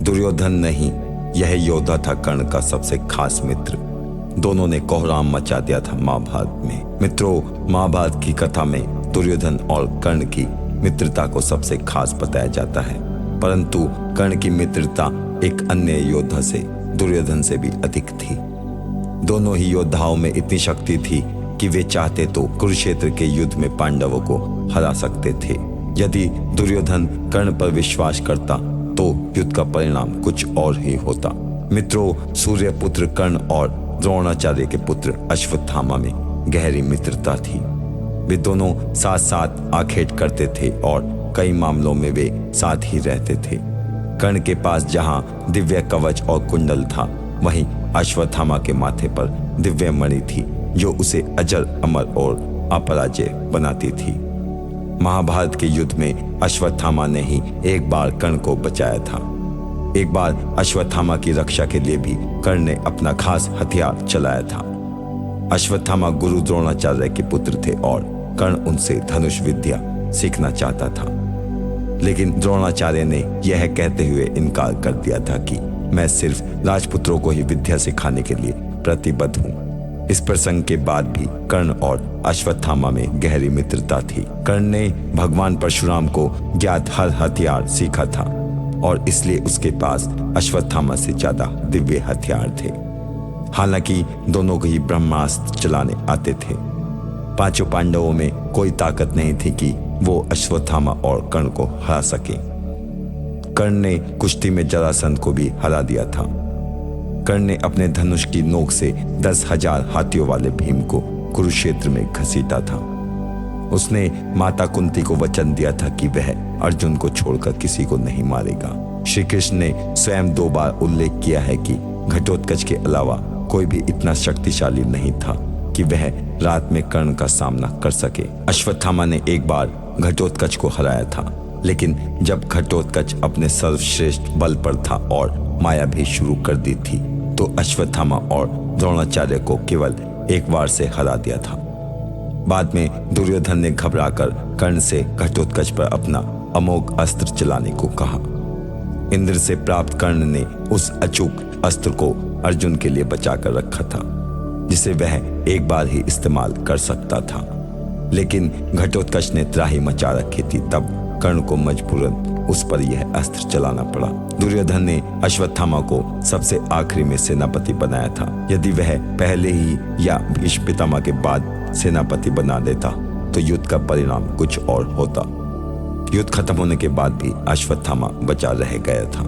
दुर्योधन नहीं, यह योद्धा था कर्ण का सबसे खास मित्र। दोनों ने कोहराम मचा दिया था महाभारत में। मित्रों, महाभारत की कथा में दुर्योधन और कर्ण की मित्रता को सबसे खास बताया जाता है, परंतु कर्ण की मित्रता एक अन्य योद्धा से, दुर्योधन से भी अधिक थी। दोनों ही योद्धाओं में इतनी शक्ति थी कि वे चाहते तो कुरुक्षेत्र के युद्ध में पांडवों को हरा सकते थे। यदि दुर्योधन कर्ण पर विश्वास करता तो युद्ध का परिणाम कुछ और ही होता। मित्रों, सूर्यपुत्र कर्ण और द्रोणाचार्य के पुत्र अश्वत्थामा में गहरी मित्रता थी। वे दोनों साथ साथ आखेट करते थे और कई मामलों में वे साथ ही रहते थे। कर्ण के पास जहां दिव्य कवच और कुंडल था, वहीं अश्वत्थामा के माथे पर दिव्य मणि थी जो उसे अजर, अमर और अपराजय बनाती थी। महाभारत के युद्ध में अश्वत्थामा ने ही एक बार कर्ण को बचाया था। एक बार अश्वत्थामा की रक्षा के लिए भी कर्ण ने अपना खास हथियार चलाया था। अश्वत्थामा गुरु द्रोणाचार्य के पुत्र थे और कर्ण उनसे धनुष विद्या सीखना चाहता था, लेकिन द्रोणाचार्य ने यह कहते हुए इनकार कर दिया था कि मैं सिर्फ राजपुत्रों को ही विद्या सिखाने के लिए प्रतिबद्ध हूँ। इस प्रसंग के बाद भी कर्ण और अश्वत्थामा में गहरी मित्रता थी। कर्ण ने भगवान परशुराम को ज्ञात हर हथियार सीखा था और इसलिए उसके पास अश्वत्थामा से ज्यादा दिव्य हथियार थे। हालांकि दोनों को ही ब्रह्मास्त्र चलाने आते थे। पांचों पांडवों में कोई ताकत नहीं थी कि वो अश्वत्थामा और कर्ण को हरा सके। कर्ण ने कुश्ती में जरासंध को भी हरा दिया था। कर्ण ने अपने धनुष की नोक से 10,000 हाथियों वाले भीम को कुरुक्षेत्र में घसीटा था। उसने माता कुंती को वचन दिया था कि वह अर्जुन को छोड़कर किसी को नहीं मारेगा। श्री कृष्ण ने स्वयं 2 बार उल्लेख किया है कि घटोत्कच के अलावा कोई भी इतना शक्तिशाली नहीं था कि वह रात में कर्ण का सामना कर सके। अश्वत्थामा ने एक बार घटोत्कच को हराया था, लेकिन जब घटोत्कच अपने सर्वश्रेष्ठ बल पर था और माया भी शुरू कर दी थी, तो अश्वत्थामा और द्रोणाचार्य को केवल एक बार से हरा दिया था। बाद में दुर्योधन ने घबराकर कर्ण से घटोत्कच पर अपना अमोघ अस्त्र चलाने को कहा। इंद्र से प्राप्त कर्ण ने उस अचूक अस्त्र को अर्जुन के लिए बचाकर रखा था, जिसे वह एक बार ही इस्तेमाल कर सकता था, लेकिन घटोत्कच ने त्राही मचा रखी थी। तब कर्ण को मजबूरन उस पर यह अस्त्र चलाना पड़ा। दुर्योधन ने अश्वत्थामा को सबसे आखिरी में सेनापति बनाया था। यदि वह पहले ही या भीष्म पितामह के बाद सेनापति बना देता तो युद्ध का परिणाम कुछ और होता। युद्ध खत्म होने के बाद भी अश्वत्थामा बचा रह गया था।